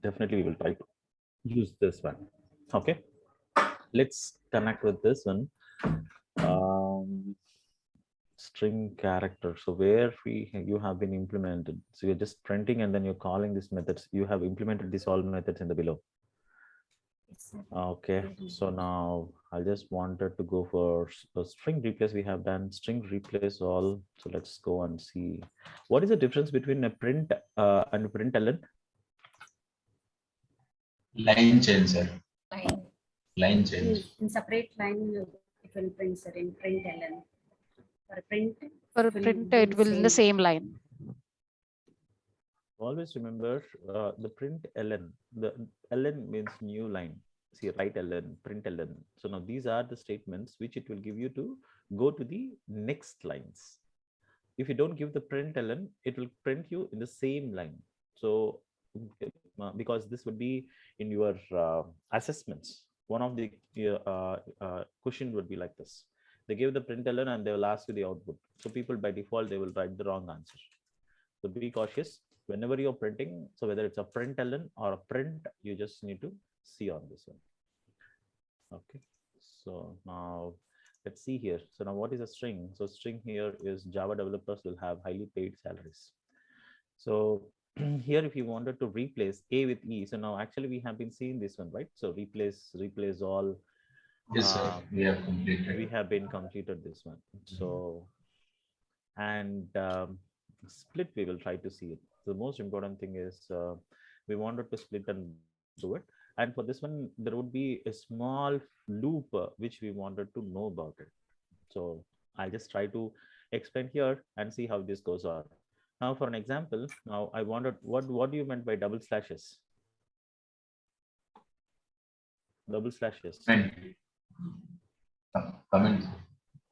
definitely we will try to use this one. Okay, let's connect with this one. String character. So where you have been implemented. So you're just printing and then you're calling these methods. You have implemented these all methods in the below. Okay, so now I just wanted to go for a string replace. We have done string replace all. So let's go and see what is the difference between a print and println. Line change, sir. Line change. In separate line, it will print, sir, in println. For print, it will in the same line. Always remember the print ln. The ln means new line. See, write ln, print ln. So now these are the statements which it will give you to go to the next lines. If you don't give the print ln, it will print you in the same line. So because this would be in your assessments, one of the question would be like this. They give the print ln and they will ask you the output. So people by default, they will write the wrong answer. So be cautious whenever you're printing. So whether it's a print ln or a print, you just need to see on this one. Okay, so now let's see here. So now what is a string? So string here is Java developers will have highly paid salaries. So here if you wanted to replace A with E, so now actually we have been seeing this one, right? So replace all. Yes, sir. We have completed. We have been completed this one. So and split, we will try to see it. The most important thing is we wanted to split and do it. And for this one, there would be a small loop which we wanted to know about it. So I'll just try to explain here and see how this goes on. Now, for an example, now I wanted, what do you meant by double slashes? Double slashes. Comment.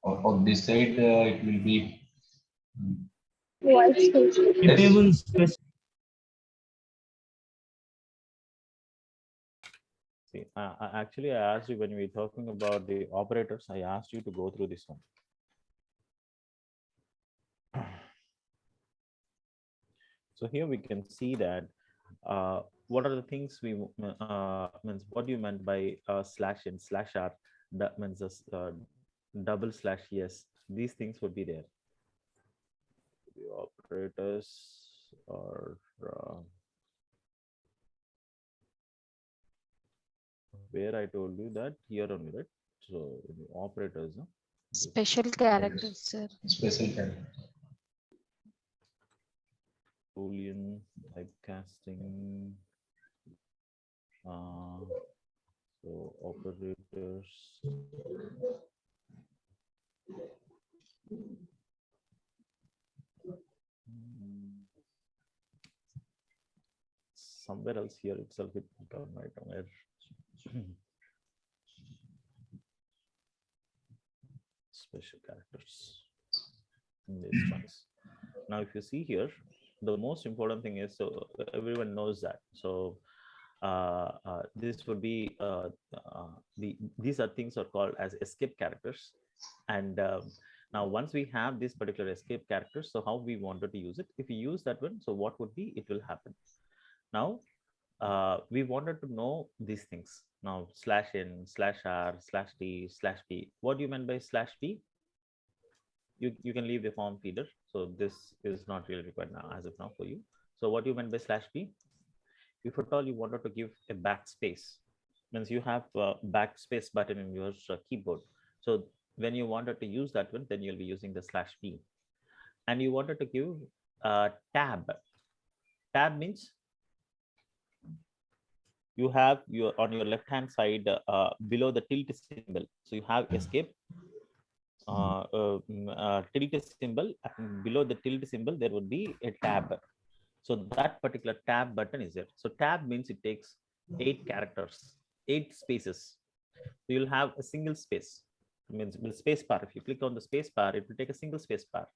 On this side, it will be. See, actually, I asked you when we were talking about the operators, I asked you to go through this one. So here we can see that what are the things we means what you meant by slash and slash r, that means double slash yes, these things would be there. The operators are where I told you that here only, right? So the operators, special characters, sir. Special character. Boolean typecasting. So operators. Somewhere else here itself it will come right somewhere. Special characters in these ones. Now, if you see here, the most important thing is, so everyone knows that. So this would be these are things are called as escape characters. And now once we have this particular escape characters, so how we wanted to use it, if we use that one, so what would be, it will happen. Now we wanted to know these things. Now /n, /r, /t, /p. What do you mean by /p? You can leave the form feeder. So this is not really required now as of now for you. So what do you meant by /p? If at all you wanted to give a backspace, means you have a backspace button in your keyboard. So when you wanted to use that one, then you'll be using the /p. And you wanted to give a tab. Tab means you have your on your left hand side below the tilde symbol. So you have escape, tilde symbol, and below the tilde symbol there would be a tab. So that particular tab button is there. So tab means it takes 8 characters, 8 spaces. So you'll have a single space. It means with space bar. If you click on the space bar, it will take a single space bar.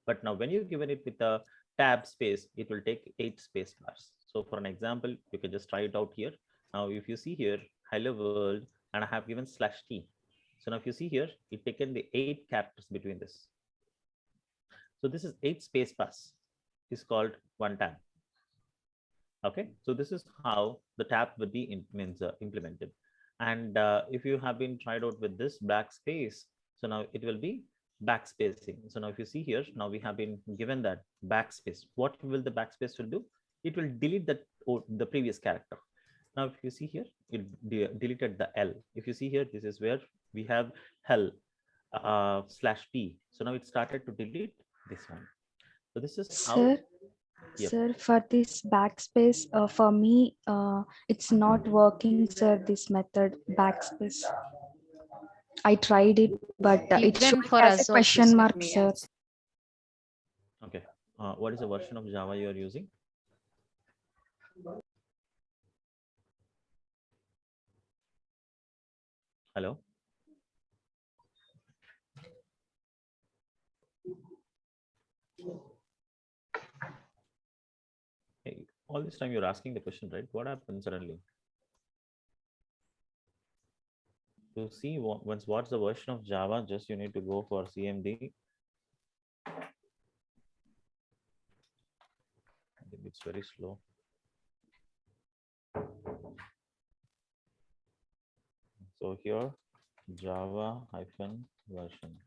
But now when you've given it with a tab space, it will take 8 space bars. So for an example, you can just try it out here. Now, if you see here, hello world, and I have given /t. So now if you see here, it taken the 8 characters between this. So this is 8 space bars. Is called one tab. Okay, so this is how the tab would be implemented. And if you have been tried out with this backspace, so now it will be backspacing. So now if you see here, now we have been given that backspace. What will the backspace will do? It will delete that the previous character. Now if you see here, it deleted the L. If you see here, this is where we have hell /p. So now it started to delete this one. So this is how. Sir, Yep. sir, for this backspace, for me, it's not working, sir, this method, backspace. I tried it, but it Even showing for as a us also, question sir. mark, sir. Okay. What is the version of Java you are using? Hello? Hey, all this time you're asking the question, right? What happened suddenly? To see what's the version of Java, just you need to go for CMD. I think it's very slow. So here, Java -version.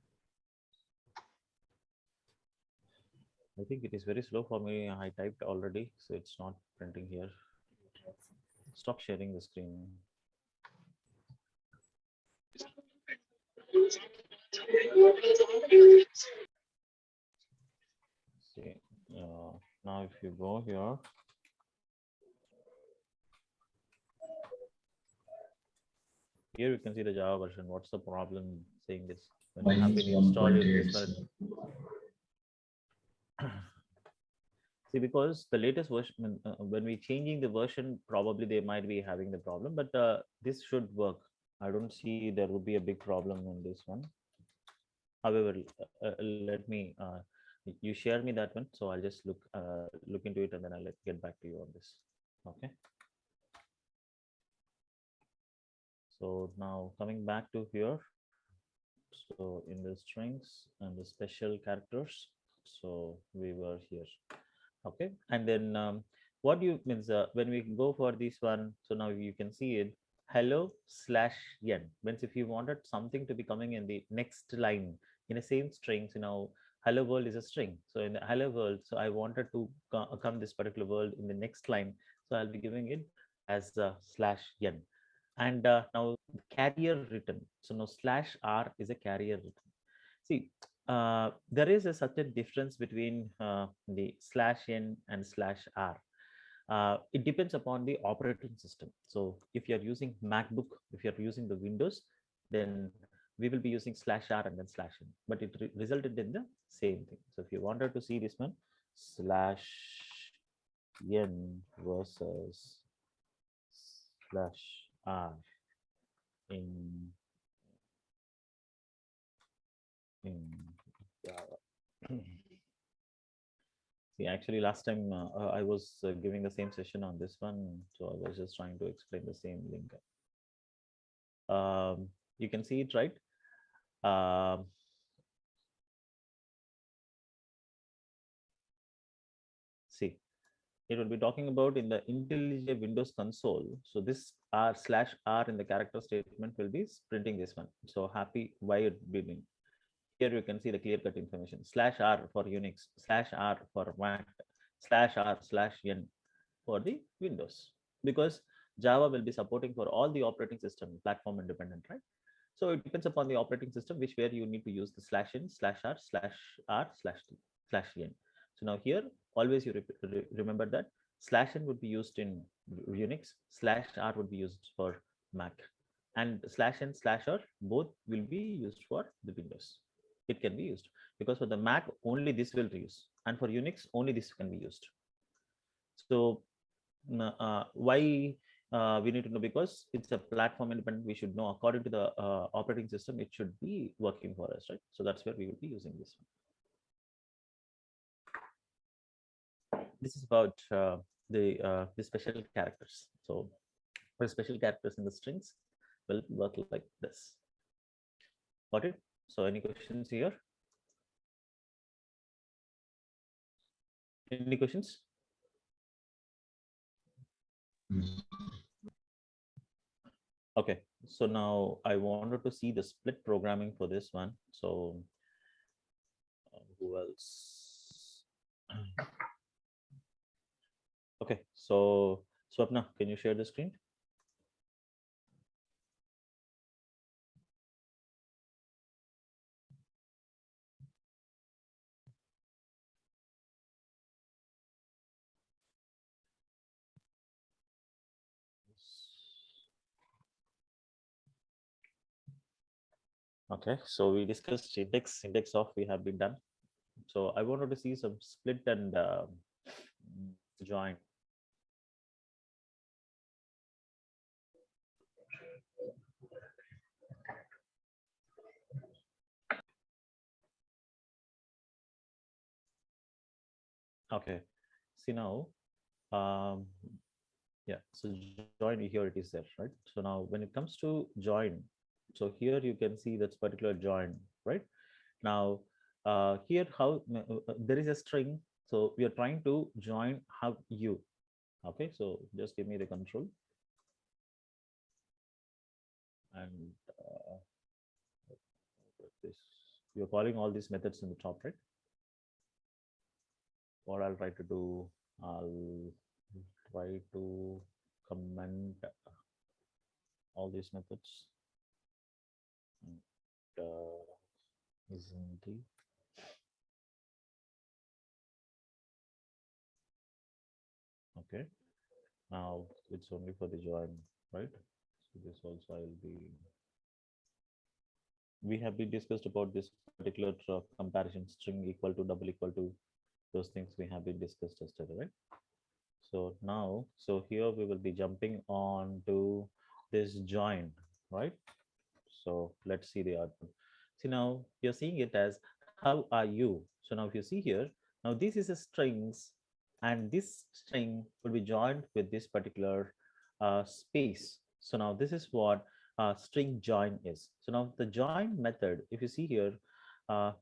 I think it is very slow for me. I typed already, so it's not printing here. Stop sharing the screen. See, now if you go here, here you can see the Java version. What's the problem saying this? When you have been installed in this one. See, because the latest version, when we changing the version, probably they might be having the problem, but this should work. I don't see there would be a big problem in this one. However, let me, you share me that one. So I'll just look into it and then I'll get back to you on this. Okay. So now coming back to here. So in the strings and the special characters, so we were here. Okay, and then what you means when we go for this one, so now you can see it hello/n means if you wanted something to be coming in the next line in the same strings, hello world is a string, so in the hello world, so I wanted to come this particular world in the next line, so I'll be giving it as /n. And now carrier written, so now /r is a carrier written. See, there is a certain difference between the /n and /r. It depends upon the operating system. So if you're using MacBook, if you're using the Windows, then we will be using /r and then /n, but it resulted in the same thing. So if you wanted to see this one, /n versus /r in Java. See, actually, last time I was giving the same session on this one, so I was just trying to explain the same link. You can see it, right? See, it will be talking about in the IntelliJ Windows console. So this /r in the character statement will be printing this one. So happy while beaming. Here you can see the clear-cut information. /r for Unix, /r for Mac, /r/n for the Windows, because Java will be supporting for all the operating system, platform independent, right? So it depends upon the operating system, which where you need to use the /n, /r/r/t/n. So now here, always you remember that /n would be used in Unix, /r would be used for Mac, and /n/r both will be used for the Windows. It can be used because for the Mac only this will be used, and for Unix only this can be used. So why we need to know, because it's a platform independent, we should know according to the operating system it should be working for us, right? So that's where we will be using this one. This is about the special characters. So for special characters in the strings will work like this. Got it? So any questions here? Any questions? Okay, so now I wanted to see the split programming for this one. So who else? Okay, so Swapna, can you share the screen? Okay, so we discussed index of we have been done. So I wanted to see some split and join. Okay, see now, um, yeah, so join here it is there, right? So now when it comes to join, so here you can see that's particular join, right? Now here how there is a string, so we are trying to join how you. Okay, so just give me the control and this you're calling all these methods in the top, right? What I'll try to do, I'll try to comment all these methods and isn't the okay. Now it's only for the join, right? So this also I'll be. We have been discussed about this particular comparison string equal to double equal to those things we have been discussed yesterday, right? So now, so here we will be jumping on to this join, right? So let's see the output. See now you're seeing it as how are you? So now if you see here, now this is a strings and this string will be joined with this particular space. So now this is what string join is. So now the join method, if you see here,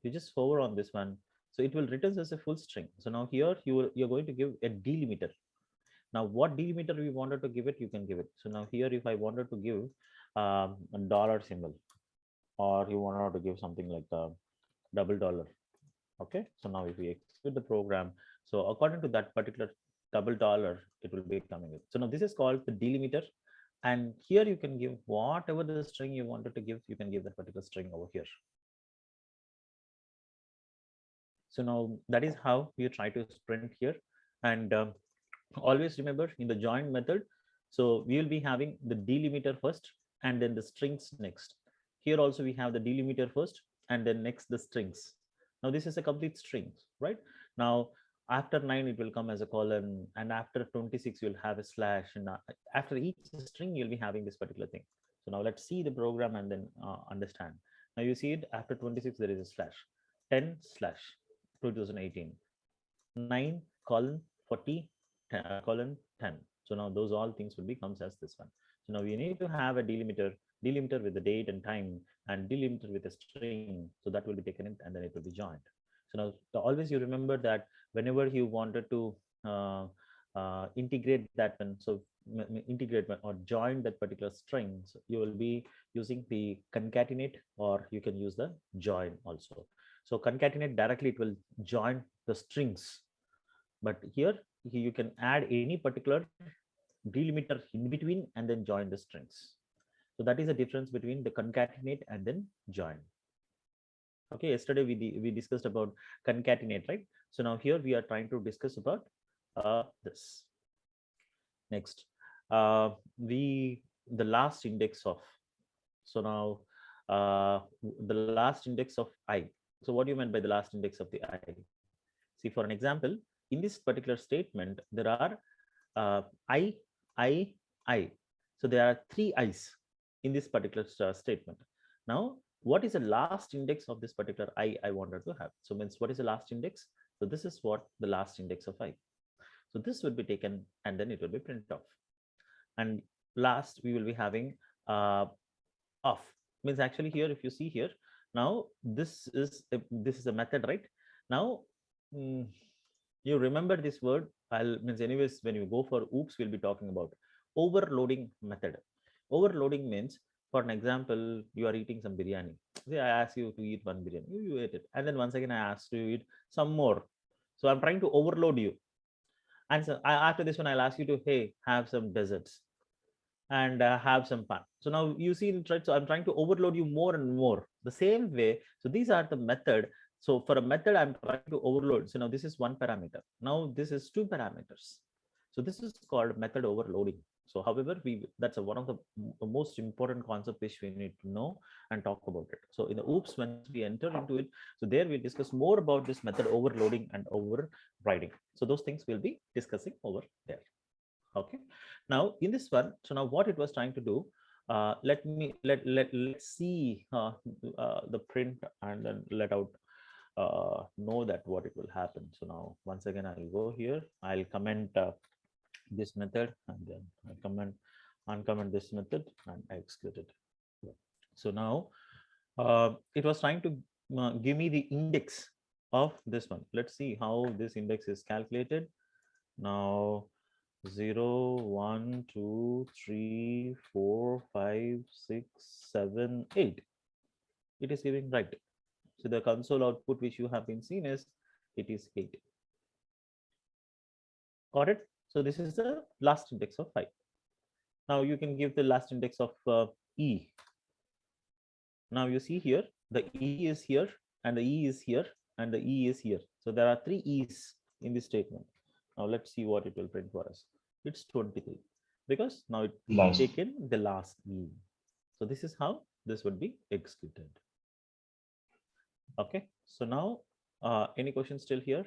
you just hover on this one. So it will return as a full string. So now here you're going to give a delimiter. Now what delimiter we wanted to give it, you can give it. So now here if I wanted to give a dollar symbol, or you wanted to give something like a double dollar. Okay, so now if we execute the program, so according to that particular double dollar, it will be coming in. So now this is called the delimiter, and here you can give whatever the string you wanted to give, you can give that particular string over here. So now that is how you try to sprint here. And always remember in the join method, so we will be having the delimiter first and then the strings next. Here also we have the delimiter first and then next the strings. Now this is a complete strings, right? Now after 9 it will come as a colon, and after 26 you'll have a slash, and after each string you'll be having this particular thing. So now let's see the program and then understand. Now you see it after 26 there is a slash, 10 slash 2018, 9 colon 40 colon 10. So now those all things will be comes as this one. So now we need to have a delimiter with the date and time, and delimiter with a string. So that will be taken in and then it will be joined. So now always you remember that whenever you wanted to integrate that one, so integrate or join that particular string, so you will be using the concatenate, or you can use the join also. So concatenate directly, it will join the strings, but here you can add any particular delimiter in between and then join the strings. So that is the difference between the concatenate and then join. Okay, yesterday we discussed about concatenate, right? So now here we are trying to discuss about this. Next, the last index of. So now the last index of I. So what do you mean by the last index of the I? See, for an example, in this particular statement, there are I, I. So there are 3 I's in this particular statement. Now, what is the last index of this particular I wanted to have? So means what is the last index? So this is what the last index of I. So this will be taken and then it will be printed off. And last we will be having off. Means actually here, if you see here, now this is a method, right? Now you remember this word. I'll means anyways when you go for oops, we'll be talking about overloading method. Overloading means, for an example, you are eating some biryani. Say I ask you to eat one biryani, you ate it, and then once again I ask you to eat some more. So I'm trying to overload you. And so after this one, I'll ask you to, hey, have some desserts and have some fun. So now you see, right? So I'm trying to overload you more and more. The same way. So these are the method. So for a method, I'm trying to overload. So now this is one parameter. Now this is two parameters. So this is called method overloading. So however, that's one of the most important concept which we need to know and talk about it. So in the OOPS, once we enter into it, so there we discuss more about this method overloading and overriding. So those things we'll be discussing over there. Okay, now in this one, so now what it was trying to do, let's see the print and then let out know that what it will happen. So now once again I'll go here, I'll comment this method, and then I uncomment this method and I exclude it. So now it was trying to give me the index of this one. Let's see how this index is calculated. Now 0, 1, 2, 3, 4, 5, 6, 7, 8. It is giving right. So the console output which you have been seen is, it is 8. Got it? So this is the last index of 5. Now you can give the last index of E. Now you see here, the E is here, and the E is here, and the E is here. So there are 3 E's in this statement. Now let's see what it will print for us. It's 23 because now it's taken the last E. So this is how this would be executed. Okay, so now any questions still here?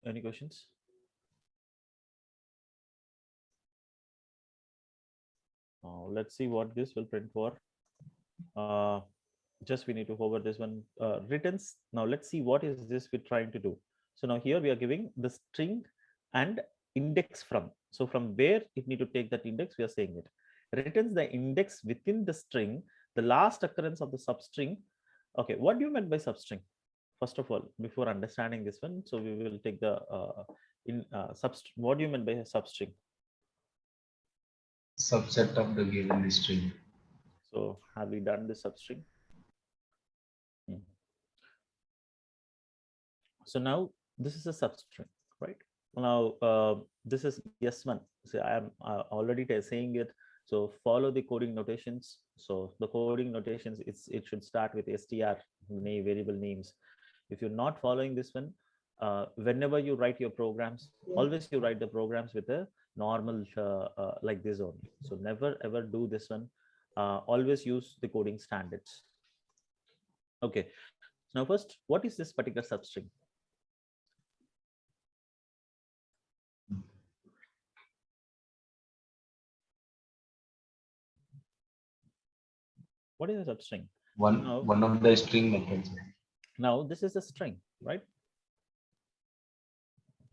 Any questions? Let's see what this will print for. Just we need to hover this one, returns. Now let's see what is this we're trying to do. So now here we are giving the string and index from. So from where it need to take that index, we are saying it. Returns the index within the string, the last occurrence of the substring. Okay, what do you mean by substring? First of all, before understanding this one, so we will take the substring. What do you mean by a substring? Subset of the given string. So have we done the substring? So now this is a substring, right? Now this is yes1. So I am already saying it. So follow the coding notations. So the coding notations, it should start with str variable names. If you're not following this one, whenever you write your programs, always you write the programs with a normal like this only. So never ever do this one. Always use the coding standards. Okay. Now first, what is this particular substring? What is a substring? One of the string methods. Now this is a string, right?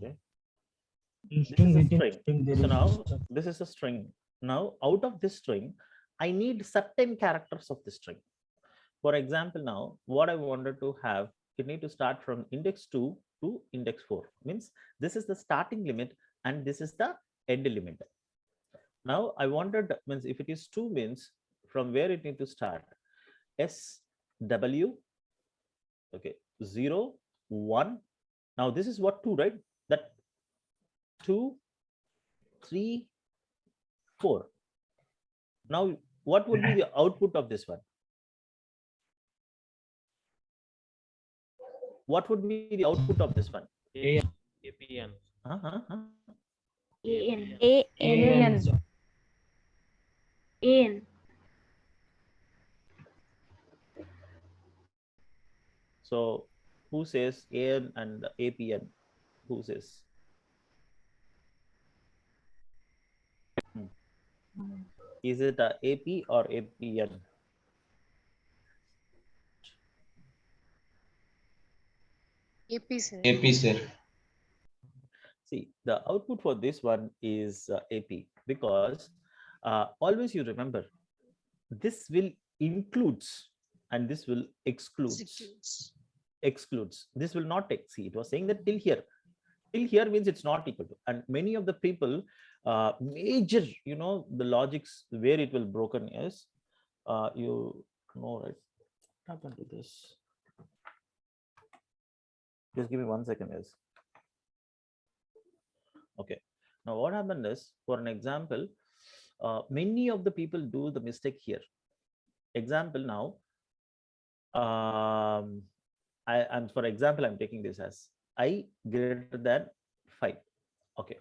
Okay. This is a string. So now this is a string. Now out of this string, I need certain characters of the string. For example, now what I wanted to have, it need to start from index 2 to index 4. Means this is the starting limit and this is the end limit. Now I wanted, means if it is 2 means from where it need to start, SW, okay, 0, 1. Now this is what 2, right? That 2, 3, 4. Now what would be the output of this one? What would be the output of this one? APN. AN. So who says AN and APN? Who says? Is it a AP or APN? AP, sir. AP, sir. See, the output for this one is AP because always you remember this will includes and this will excludes. Excludes. This will not take. See, it was saying that till here. till here means it's not equal to. And many of the people, major, the logics where it will broken is, you know, right? What happened to this? Just give me 1 second, guys. Okay. Now what happened is, for an example, many of the people do the mistake here. Example now, I'm for example, I'm taking this as I greater than 5. Okay,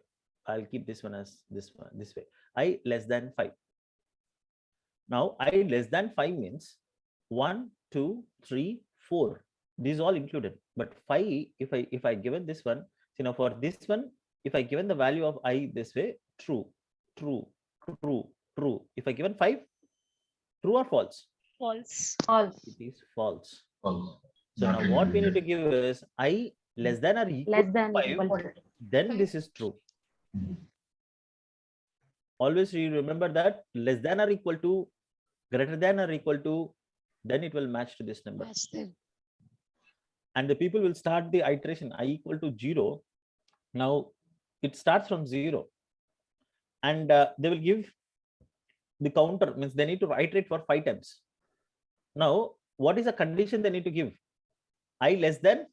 I'll keep this one as this way. I less than 5. Now I less than 5 means 1, 2, 3, 4. These all included. But 5, if I given this one, for this one, if I given the value of I this way, true, true, true, true. If I given 5, true or false? False. False. It is false. False. So Not now what we need to included. give is I less than or equal Less to than 5, equal to. then this is true. Always you remember that less than or equal to, greater than or equal to, then it will match to this number. Match them. And the people will start the iteration I equal to 0. Now it starts from 0. And they will give the counter, means they need to iterate for 5 times. Now, what is the condition they need to give? I less than?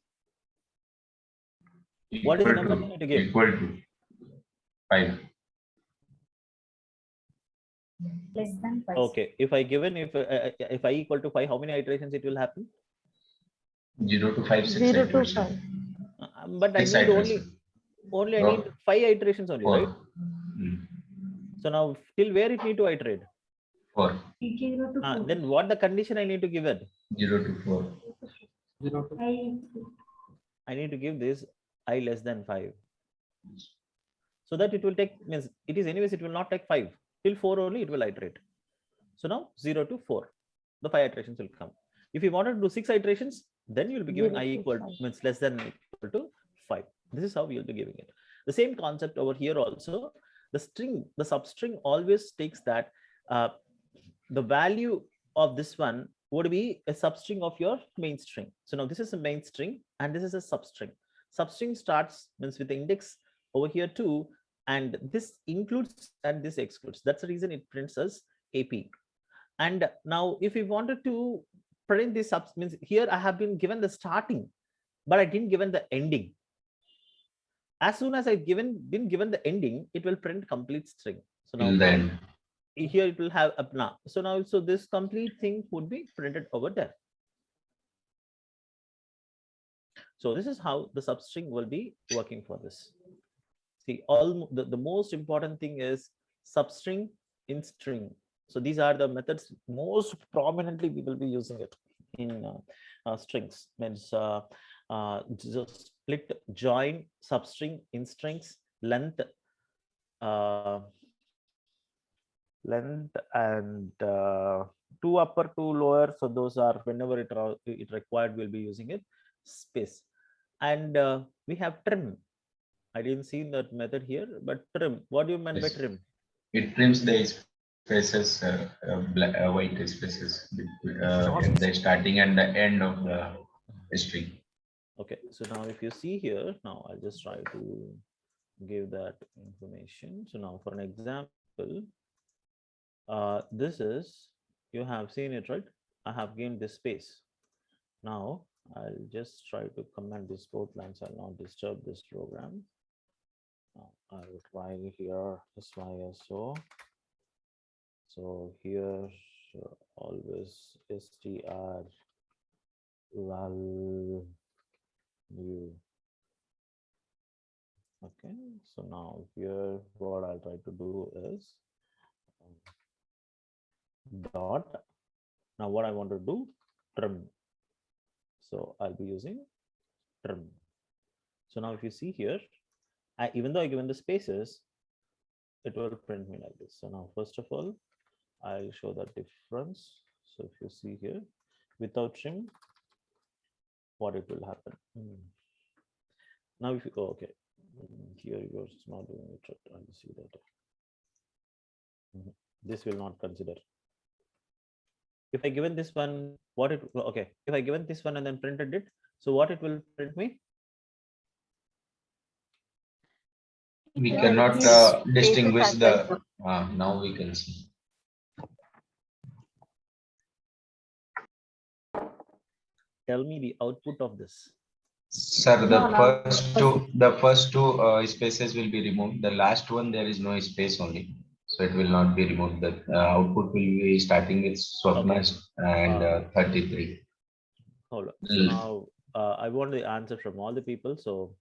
What is the number they need to give? Equal to 5. Less than 5. Okay, if I given, if I equal to 5, how many iterations it will happen? 0 to 5, 6 0 to iterations. 5. But I 6 need iterations. only I Oh. need 5 iterations only, right? 4. Mm. So now till where it need to iterate? 4. 0 to 4. Then what the condition I need to give it? 0 to 4. 0 to I need to give this I less than 5. So that it will take, means it is anyways, it will not take 5. Till 4 only it will iterate. So now 0 to 4, the 5 iterations will come. If you wanted to do 6 iterations, then you will be giving 0 I to equal, 5. means less than or equal to 5. This is how you'll be giving it. The same concept over here also. The string, the substring always takes that the value of this one would be a substring of your main string. So now this is a main string and this is a substring. Substring starts, means with the index over here too, and this includes and this excludes. That's the reason it prints as AP. And now if we wanted to print this sub, means here I have been given the starting, but I didn't given the ending. As soon as I been given the ending, it will print complete string. So now Then here it will have apna. So now, so this complete thing would be printed over there. So this is how the substring will be working for this. See, all the most important thing is substring in string. So these are the methods most prominently we will be using it in strings. Means just split, join, substring in strings, length, and 2 upper, 2 lower. So those are whenever it required, we'll be using it. Space, and we have trim. I didn't see that method here, but trim. What do you mean by Yes. trim? it trims the spaces, white spaces at the starting and the end of the string. Okay, so now if you see here, now I'll just try to give that information. So now for an example, this is, you have seen it, right? I have gained this space. Now I'll just try to comment this both lines. I'll not disturb this program. Now I will try here SYSO. So here always str value. Okay, so now here what I'll try to do is dot. Now what I want to do, trim. So I'll be using trim. So now if you see here, even though I given the spaces, it will print me like this. So now first of all, I'll show the difference. So if you see here, without trim, what it will happen. Now if you go, okay, here you're not doing it right. I'll see that. This will not consider. If I given this one, what it, okay, if I given this one and then printed it, so what it will print me? We Yeah, cannot it is distinguish spaces as the, well, now we can see. Tell me the output of this. Sir, No, no. the first two spaces will be removed. The last one, there is no space only. So it will not be removed. The output will be starting with Okay. Swapna and 33. Hold on. So now I want the answer from all the people. So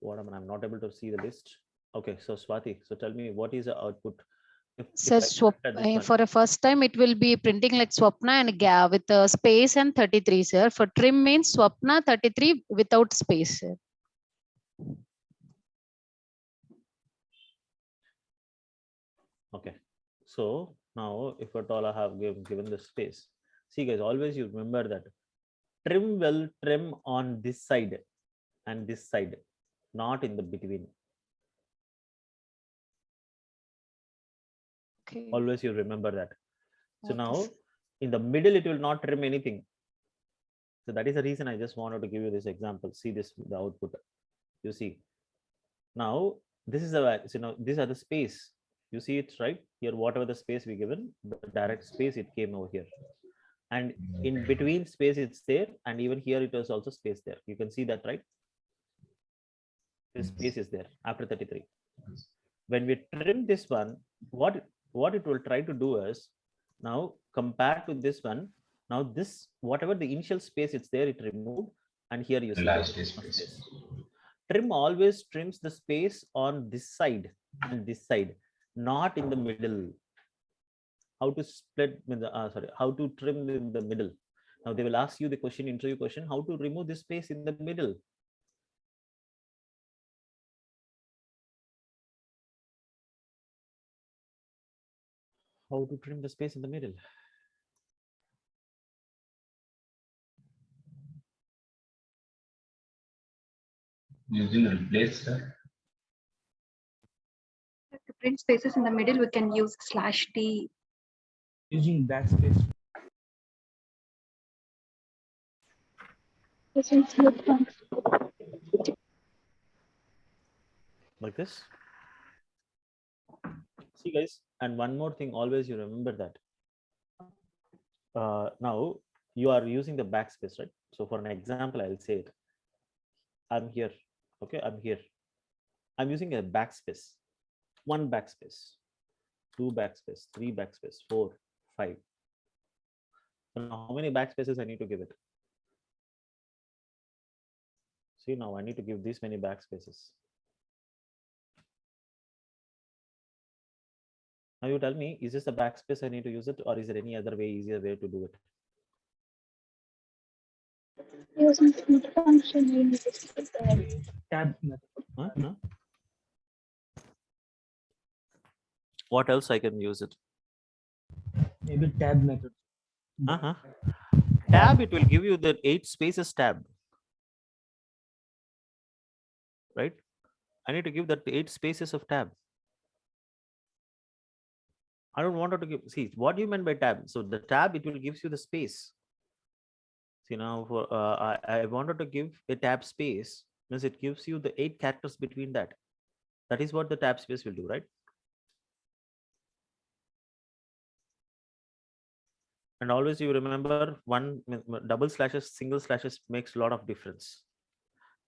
what am I? I'm not able to see the list. Okay. So Swati, so tell me what is the output? If I swap, look at this one, for a first time, it will be printing like Swapna and Ga with a space and 33, sir. For trim means Swapna 33 without space, sir. okay. So now if at all I have given the space, see guys, always you remember that trim will trim on this side and this side, not in the between. Okay. Always you remember that. So Okay, now sir. in the middle, it will not trim anything. So that is the reason I just wanted to give you this example. See this, the output. You see. Now this is the, you know, these are the space. You see it right here, whatever the space we given, the direct space, it came over here. And in between space, it's there. And even here, it was also space there. You can see that, right? This space is there after 33. When we trim this one, what it will try to do is, now compared to this one, now this, whatever the initial space it's there, it removed, and here you see Last there is space. space. Trim always trims the space on this side and this side, not in the middle. How to split with the how to trim in the middle? Now they will ask you the question, interview question, how to remove this space in the middle. How to trim the space in the middle? Using replace, sir. To print spaces in the middle, we can use /t. Using backspace. Like this. See guys, and one more thing, always you remember that. Now you are using the backspace, right? So for an example, I'll say it. I'm here. Okay, I'm here. I'm using a backspace. One backspace, two backspace, three backspace, 4, 5. So now how many backspaces I need to give it? See, now I need to give this many backspaces. Now you tell me, is this a backspace I need to use it, or is there any other way, easier way to do it? Using split function in this Tab method. Huh? What else I can use it? Maybe tab method. Tab, it will give you the 8 spaces tab. Right? I need to give that 8 spaces of tab. I don't want it to give, see, what do you mean by tab? So the tab, it will gives you the space. See now, for I wanted to give a tab space, means it gives you the 8 characters between that. That is what the tab space will do, right? And always you remember, one double slashes, single slashes makes a lot of difference.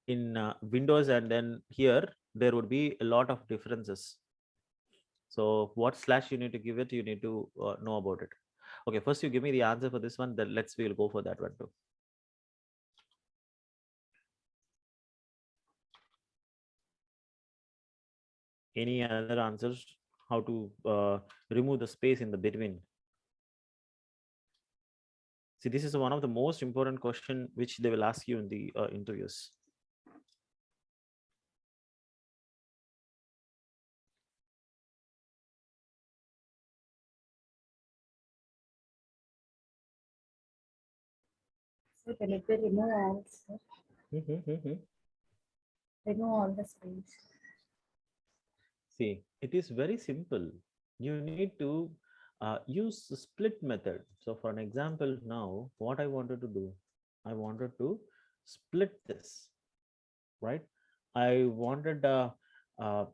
In Windows, and then here, there would be a lot of differences. So what slash you need to give it, you need to know about it. Okay, first you give me the answer for this one, then we'll go for that one too. Any other answers? How to remove the space in the between? See, this is one of the most important question which they will ask you in the interviews. So can it be remove all, sir? Remove all the space. See, it is very simple. You need to use the split method. So for an example, now what I wanted to do, I wanted to split this, right? I wanted Uh,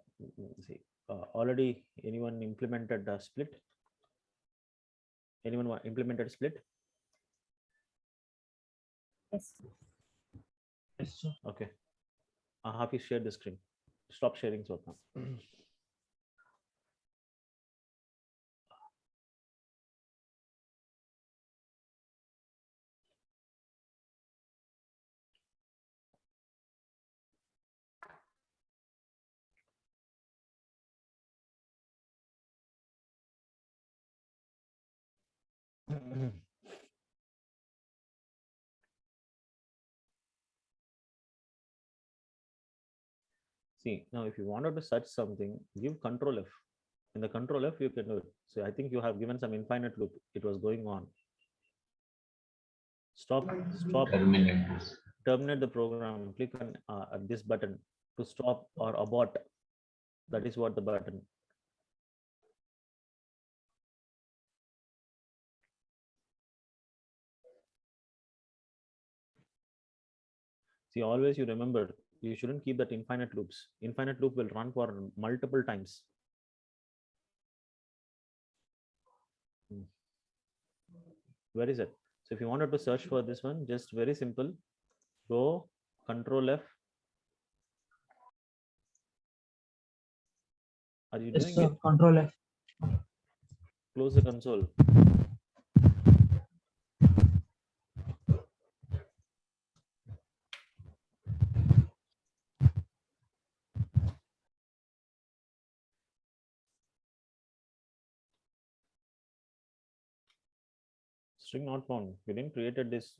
see, already anyone implemented split? Anyone implemented split? Yes. Yes, sir. Okay. Happy share the screen. Stop sharing so now. See, now if you wanted to search something, give Control F. In the Control F, you can do it. So I think you have given some infinite loop. It was going on. Stop, Terminate this. terminate the program. Click on this button to stop or abort. That is what the button. See, always you remember, you shouldn't keep that infinite loops. Infinite loop will run for multiple times. Where is it? So if you wanted to search for this one, just very simple, go Control F. Are you Yes, doing sir. it? Control F. Close the console. String not found. You didn't created this.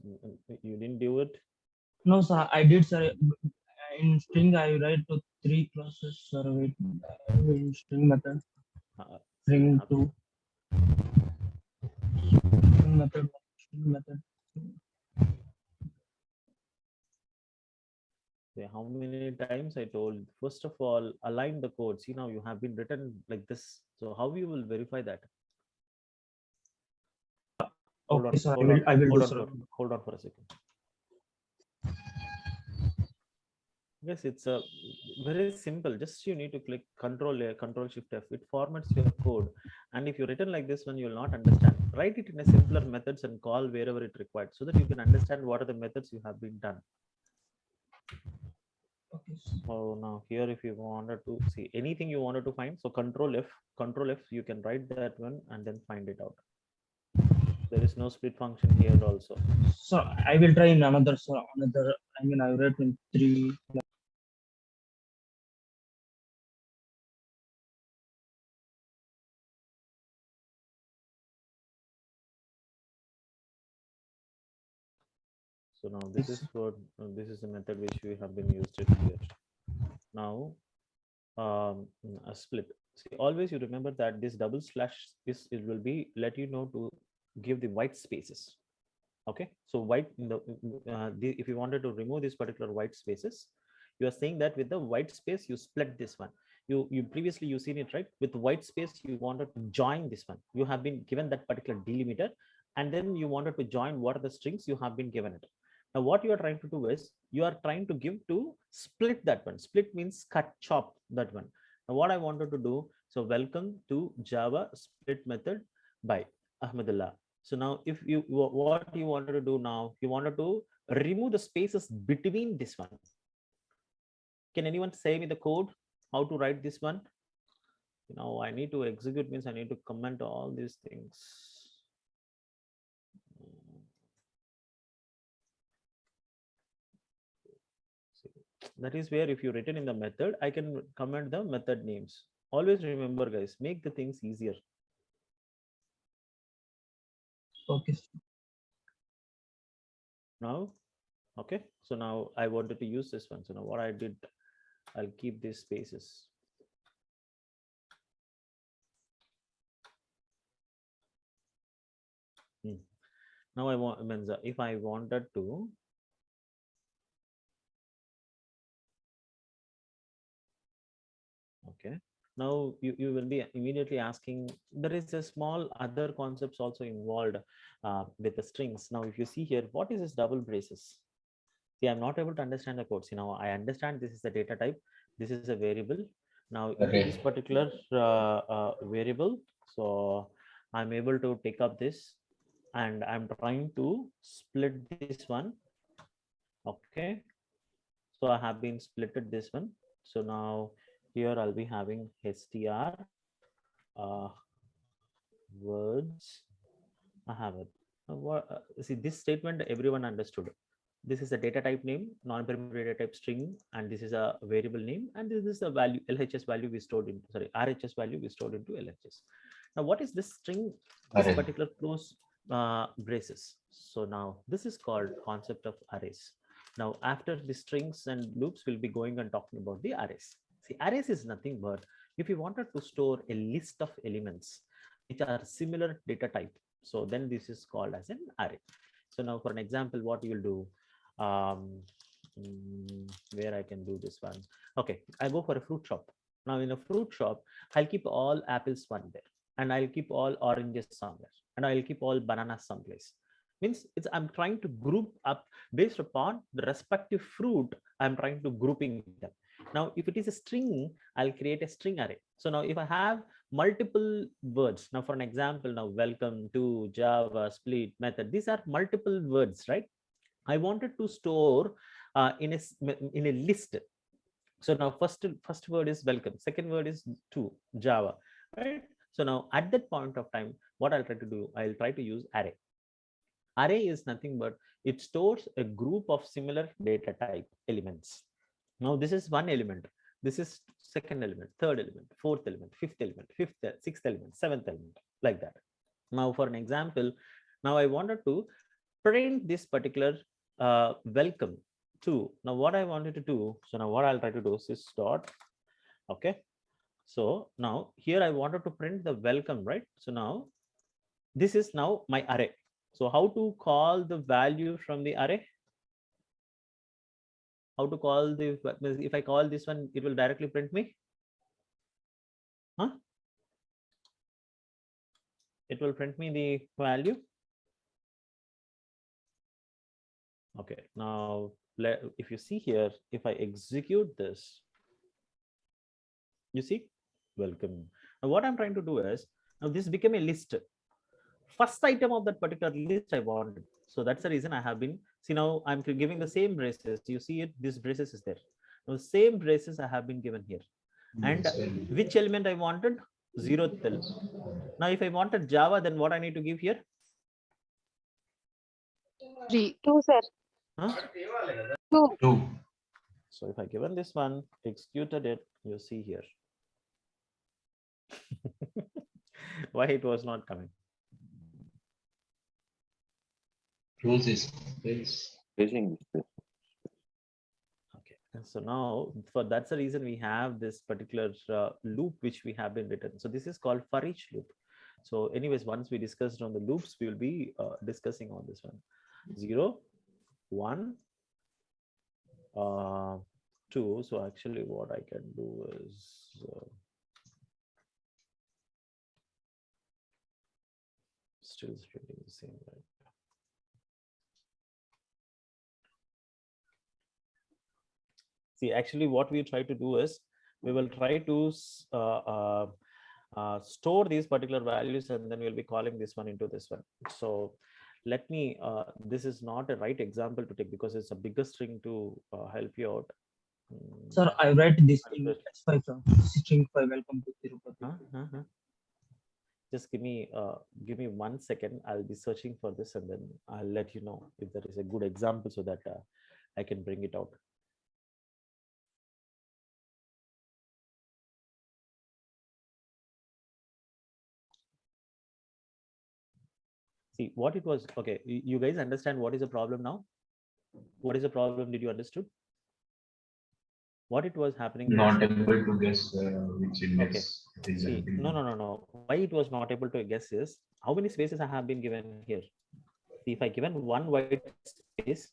You didn't do it. No, sir. I did, sir. In string, I write to 3 clauses, sir. Wait, in string method. Uh, String see, 2. String method. String method. how many times I told? First of all, align the code. See, now you have been written like this. So how you will verify that? Hold Okay, on, sir. hold on, I will hold do, on, sir. hold on for a second. Yes, it's a very simple. Just you need to click Control A, Control Shift F. It formats your code. And if you written like this one, you will not understand. Write it in a simpler methods and call wherever it required, so that you can understand what are the methods you have been done. Okay, sir. So now here, if you wanted to see anything you wanted to find, so Control F, you can write that one and then find it out. There is no split function here also. So I will try in another, sir. Another. I mean, I write in 3. So now this is what this is the method which we have been used it here. Now a split. See, always you remember that this double slash is it will be let you know to give the white spaces. Okay, so white in the if you wanted to remove this particular white spaces, you are saying that with the white space you split this one. You previously you seen it right, with white space you wanted to join this one. You have been given that particular delimiter, and then you wanted to join what are the strings you have been given it. Now what you are trying to do is you are trying to give to split that one. Split means cut, chop that one. Now what I wanted to do, so welcome to Java split method by Ahmadullah. So now if you what you wanted to do now, you wanted to remove the spaces between this one. Can anyone say me the code how to write this one? Now I need to execute means I need to comment all these things. That is where if you written in the method, I can comment the method names. Always remember guys, make the things easier. Okay. Now, okay. So now I wanted to use this one. So now what I did, I'll keep these spaces. Now I want, means if I wanted to, okay. Now you will be immediately asking, there is a small other concepts also involved with the strings. Now, if you see here, what is this double braces? See, I'm not able to understand the code. You know, I understand this is the data type. This is a variable. Now in Okay. this particular variable, so I'm able to take up this and I'm trying to split this one. Okay. So I have been splitted this one. So now here I'll be having str uh, words. I have it. See this statement everyone understood. This is a data type name, non-perimeter data type string, and this is a variable name, and this is a value LHS value we stored into, sorry, RHS value we stored into LHS. Now what is this string, this Array. particular close braces? So now this is called concept of arrays. Now after the strings and loops, we'll be going and talking about the arrays. See, arrays is nothing but if you wanted to store a list of elements which are similar data type, so then this is called as an array. So now for an example, what you will do, where I can do this one. Okay, I go for a fruit shop. Now in a fruit shop, I'll keep all apples one there, and I'll keep all oranges somewhere, and I'll keep all bananas someplace. Means it's I'm trying to group up based upon the respective fruit. I'm trying to grouping them. Now, if it is a string, I'll create a string array. So now if I have multiple words, now for an example, now welcome to, Java, split, method, these are multiple words, right? I wanted to store in a list. So now first word is welcome, second word is to, Java, right? So now at that point of time, what I'll try to do, I'll try to use array. Array is nothing but it stores a group of similar data type elements. Now this is one element, this is second element, third element, fourth element, fifth element, sixth element, seventh element, like that. Now for an example, now I wanted to print this particular welcome to. Now what I wanted to do, so now what I'll try to do is dot. Okay, so now here I wanted to print the welcome, right? So now this is now my array. So how to call the value from the array? How to call the, if I call this one, it will directly print me. Huh? It will print me the value. Okay, now if you see here, if I execute this, you see, welcome. Now what I'm trying to do is, now this became a list. First item of that particular list I wanted. So that's the reason I have been, see now I'm giving the same braces. You see it, this braces is there. Now the same braces I have been given here. And which element I wanted? 0th element. Now if I wanted Java, then what I need to give here? 3. 2, sir. Huh? 2. 2. So if I given this one, executed it, you see here. Why it was not coming? Rules is space. Spacing. Okay, and so now for that's the reason we have this particular loop which we have been written. So this is called for each loop. So anyways, once we discussed on the loops, we will be discussing on this one. 0, 1, 2. So actually what I can do is still printing the same, right? See, actually what we try to do is we will try to store these particular values, and then we'll be calling this one into this one. So let me, this is not a right example to take because it's a bigger string to help you out. Sir, I write this in S5, sir. String 5, welcome to Tirupati. Just give me 1 second. I'll be searching for this and then I'll let you know if there is a good example so that I can bring it out. See what it was. Okay, you guys understand what is the problem now? What is the problem? Did you understood? What it was happening? Not able to guess which index. Okay. See, no. Why it was not able to guess is how many spaces I have been given here. See, if I given one white space, it's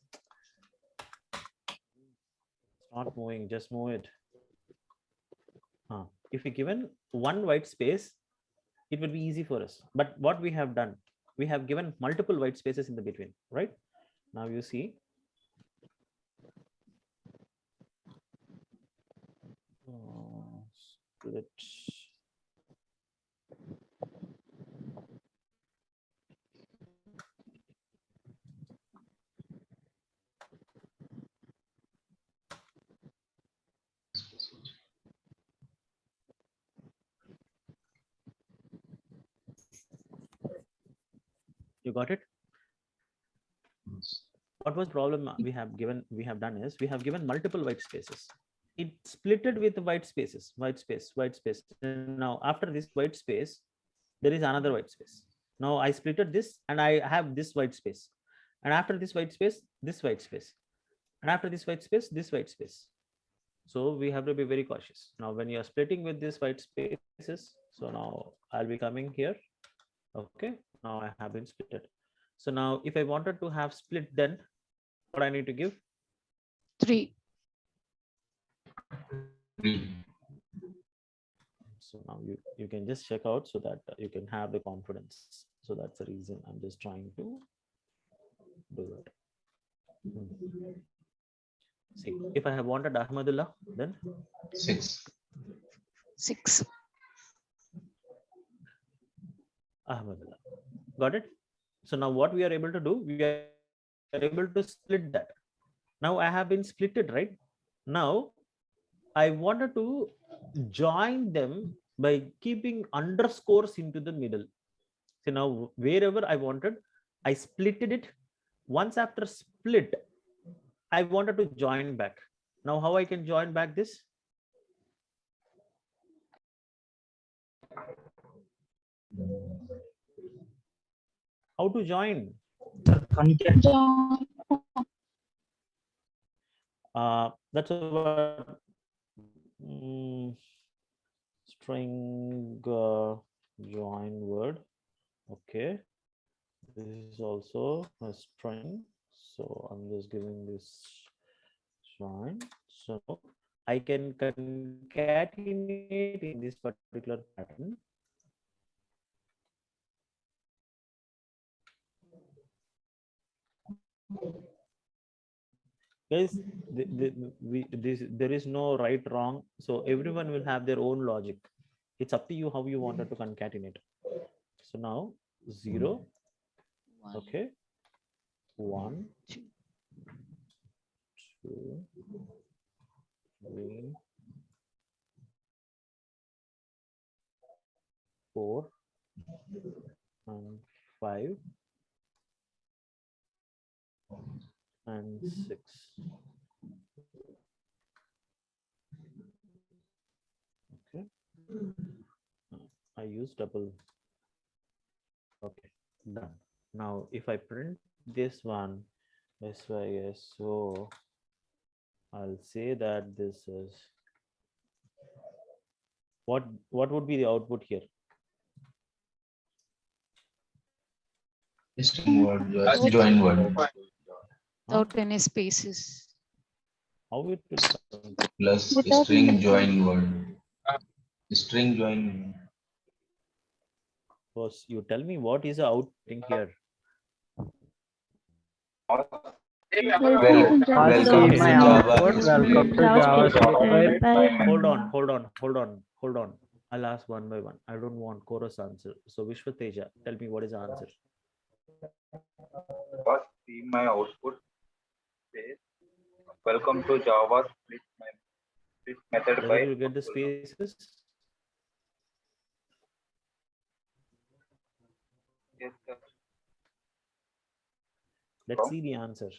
not moving. Just move it. If we given one white space, it would be easy for us. But what we have done, we have given multiple white spaces in the between, right? Now you see. split. You got it? What was the problem we have done is we have given multiple white spaces. It splitted with white space. Now after this white space, there is another white space. Now I splitted this and I have this white space. And after this white space, this white space. And after this white space, this white space. So we have to be very cautious. Now when you are splitting with these white spaces, so now I'll be coming here. Okay, now I have been split. So now if I wanted to have split, then what I need to give? 3. So now you can just check out so that you can have the confidence. So that's the reason I'm just trying to do it. See, if I have wanted Ahmadullah, then 6. 6. Ahmadullah. Got it? So now what we are able to do, we are able to split that. Now I have been splitted, right? Now I wanted to join them by keeping underscores into the middle. So now wherever I wanted, I splitted it. Once after split, I wanted to join back. Now how I can join back this? How to join? That's what string join word. Okay, this is also a string, so I'm just giving this join. So I can concatenate in this particular pattern. Guys, there is no right wrong, so everyone will have their own logic. It's up to you how you wanted to concatenate. So now 0, okay, 1, 2, 3, 4, and 5, and 6. Okay, I use double. Okay, done. Now if I print this one, so I'll say that this is what would be the output here? String word, join word. Without any spaces. How it will come? Plus Without string any- join word. String join. Was you tell me what is the outputting here? Welcome to Welcome to Java. Welcome to JavaScript. Hold on. I'll ask one by one. I don't want chorus answer. So Vishwateja, tell me what is the answer? First, see my output space. Welcome to Java split method Whether by. you get the spaces? Yes, sir. Let's see the answer.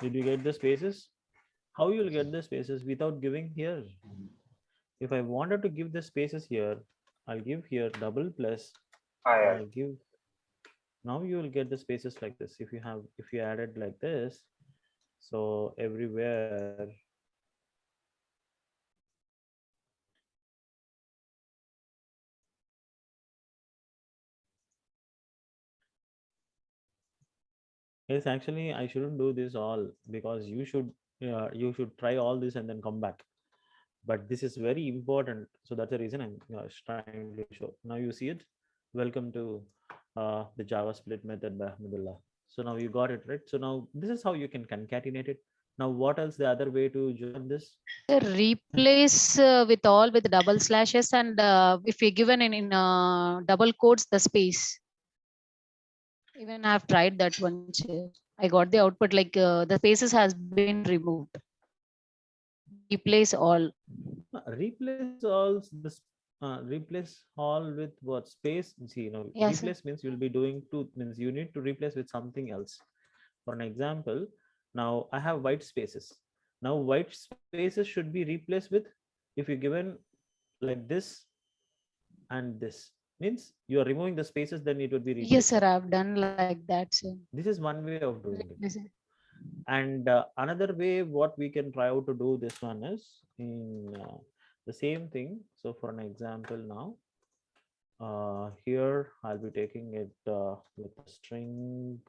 Did you get the spaces? How you will get the spaces without giving here? If I wanted to give the spaces here, I'll give here double plus. I'll give. Now you will get the spaces like this. If you added like this, so everywhere. Yes, actually, I shouldn't do this all because you should try all this and then come back. But this is very important, so that's the reason I'm trying to show. Now you see it. Welcome to the Java split method by Ahmadullah. So now you got it right. So now this is how you can concatenate it. Now, what else the other way to join this? Replace with all with double slashes, and if we given in double quotes the space. Even I've tried that one. I got the output like the spaces has been removed. Replace all. Replace all this. Replace all with what space? See, Yes, sir. replace means you'll be doing two, means you need to replace with something else. For an example, now I have white spaces. Now white spaces should be replaced with, if you given like this and this, means you are removing the spaces, then it would be replaced. Yes, sir. I've done like that, sir. This is one way of doing it. Yes, sir. And another way what we can try out to do this one is in the same thing. So for an example now, here I'll be taking it with a string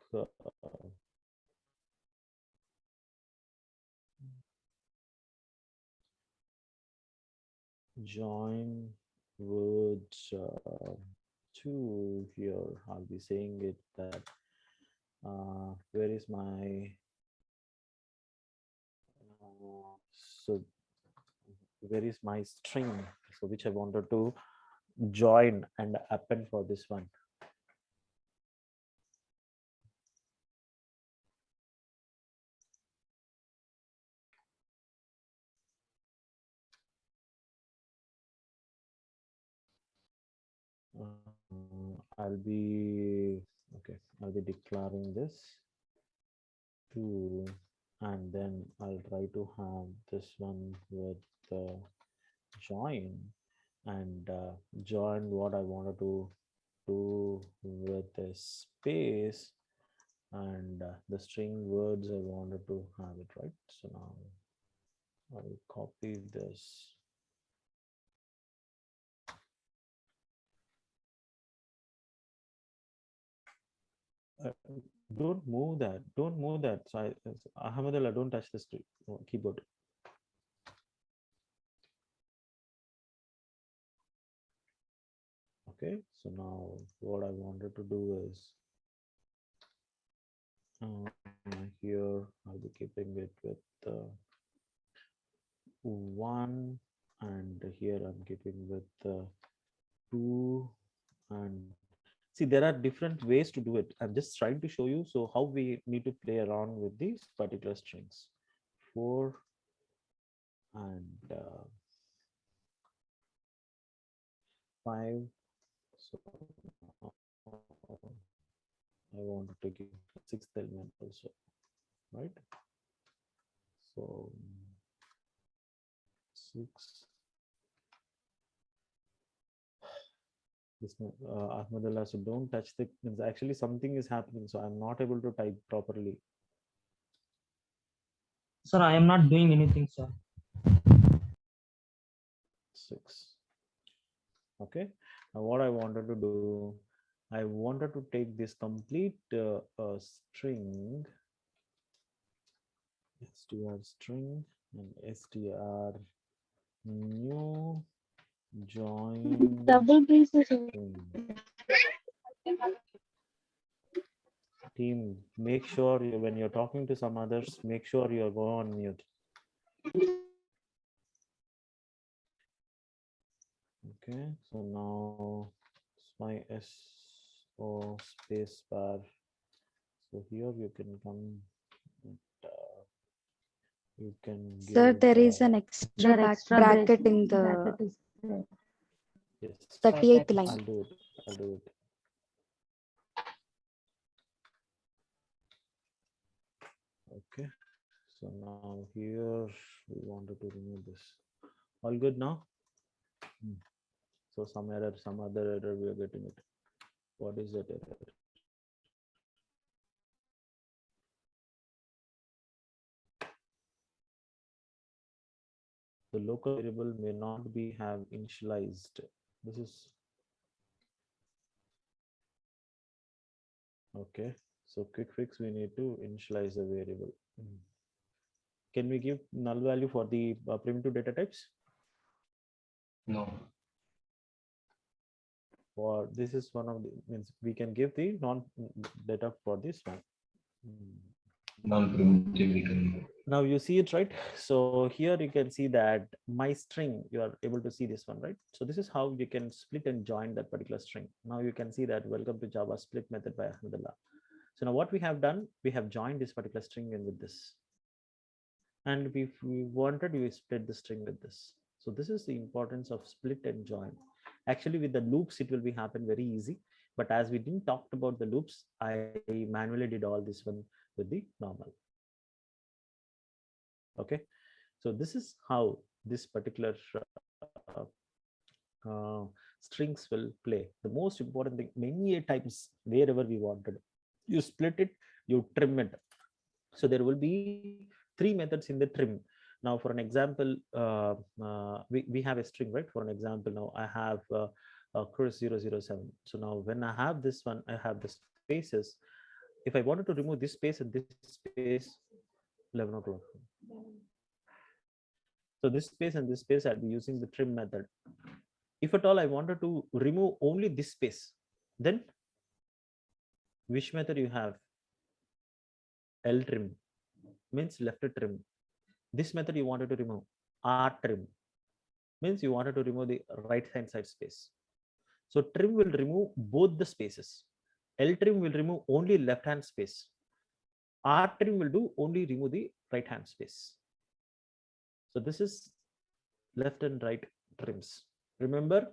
join words to here. I'll be saying it that where is my so where is my string, so which I wanted to join and append for this one. I'll be declaring this to, and then I'll try to have this one with join, and join what I wanted to do with the space, and the string words I wanted to have it, right? So now I'll copy this. Don't move that. Don't move that. So Ahmadullah, don't touch this keyboard. Okay. So now what I wanted to do is here I'll be keeping it with 1, and here I'm keeping with 2, and see, there are different ways to do it. I'm just trying to show you so how we need to play around with these particular strings. 4 and 5. So I want to give the 6th element also, right? So 6. This Ahmadullah, so don't touch the, actually something is happening, so I'm not able to type properly. Sir, I am not doing anything, sir. 6. Okay. Now what I wanted to do, I wanted to take this complete string, str string, and str new join Double braces. string. Team, make sure when you're talking to some others, make sure you're go on mute. Okay, so now it's my SO space bar. So here you can come. You can give, Sir, there is an extra bracket in the yes, 38th line. I'll do it. I'll do it. Okay, so now here we wanted to remove this. All good now? So some error, some other error we are getting it. What is that error? The local variable may not be have initialized. This is okay. So quick fix, we need to initialize the variable. Can we give null value for the primitive data types? No. For this is one of the, means we can give the non data for this one. Non-primitive we can. Now you see it, right? So here you can see that my string, you are able to see this one, right? So this is how you can split and join that particular string. Now you can see that welcome to Java split method by Ahmedullah. So now what we have done, we have joined this particular string in with this. And if we wanted, we split the string with this. So this is the importance of split and join. Actually, with the loops, it will be happen very easy. But as we didn't talk about the loops, I manually did all this one with the normal. Okay, so this is how this particular strings will play. The most important thing, many times wherever we wanted, you split it, you trim it. So there will be 3 methods in the trim. Now for an example, we have a string, right? For an example, now I have Chris 007. So now when I have this one, I have the spaces. If I wanted to remove this space and this space, 11 o'clock. So this space and this space, I'll be using the trim method. If at all I wanted to remove only this space, then which method you have? L trim means left trim. This method you wanted to remove. R trim means you wanted to remove the right hand side space. So trim will remove both the spaces. L trim will remove only left hand space. R trim will do only remove the right hand space. So this is left and right trims. Remember,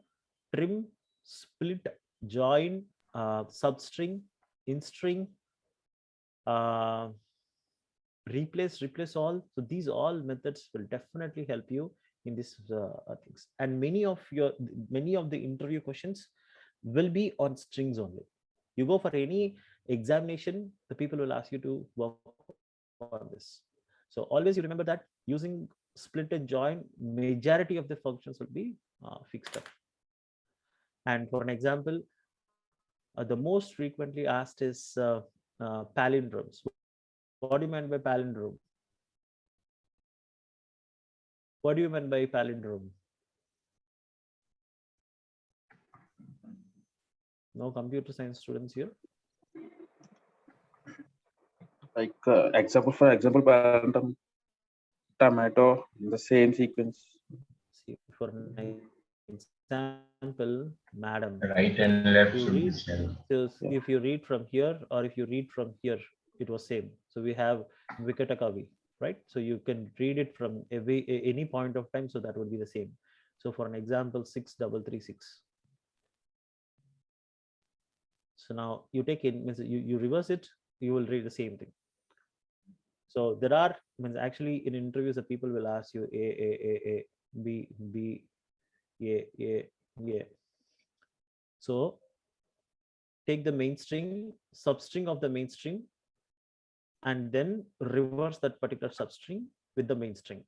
trim, split, join, substring, instring, replace all. So these all methods will definitely help you in these things. And many of the interview questions will be on strings only. You go for any examination, the people will ask you to work on this. So always you remember that using split and join, majority of the functions will be fixed up. And for an example, the most frequently asked is palindromes. What do you mean by palindrome? What do you mean by palindrome? No computer science students here? Like example, for example, palindrome, tomato, the same sequence. See, for an example, madam. Right and left You should be read, same. so if you read from here or if you read from here, it was same. So we have Vikatakavi, right? So you can read it from any point of time, so that would be the same. So for an example, 6336. So now you take it, means you reverse it, you will read the same thing. So there are, means actually in interviews, the people will ask you A, B, A. So take the main string, substring of the main string, and then reverse that particular substring with the main string.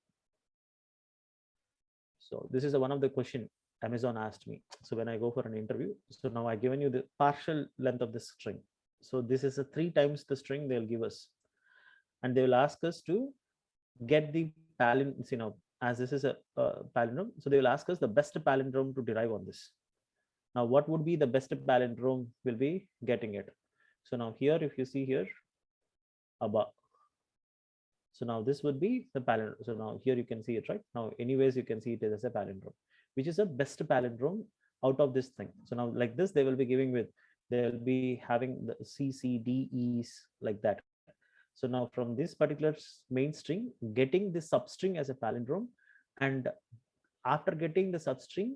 So this is one of the question Amazon asked me. So when I go for an interview, so now I've given you the partial length of the string. So this is a 3 times the string they'll give us. And they will ask us to get the palindrome, you know, as this is a palindrome. So they will ask us the best palindrome to derive on this. Now, what would be the best palindrome? Will be getting it. So now here, if you see here, above. So now this would be the palindrome. So now here you can see it, right? Now, anyways, you can see it as a palindrome, which is the best palindrome out of this thing. So now like this, they will be giving with, they'll be having the C, C, D, E's like that. So now from this particular main string, getting the substring as a palindrome, and after getting the substring,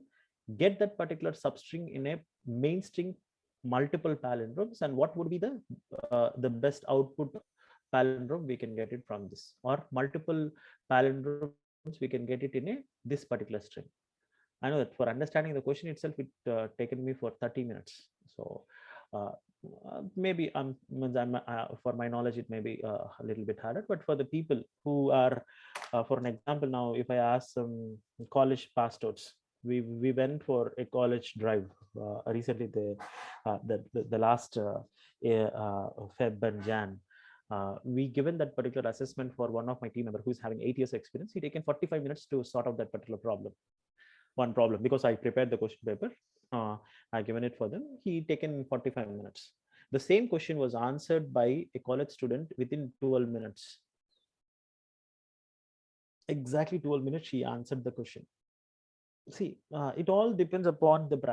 get that particular substring in a main string multiple palindromes, and what would be the best output palindrome we can get it from this, or multiple palindromes we can get it in this particular string. I know that for understanding the question itself, it taken me for 30 minutes. So maybe for my knowledge, it may be a little bit harder, but for the people who are, for an example, now if I ask some college pastors, we went for a college drive recently, the last Feb and Jan. We given that particular assessment for one of my team member who's having 8 years experience. He taken 45 minutes to sort out that particular one problem, because I prepared the question paper. I given it for them. He taken 45 minutes. The same question was answered by a college student within 12 minutes. Exactly 12 minutes, she answered the question. See, it all depends upon the practice.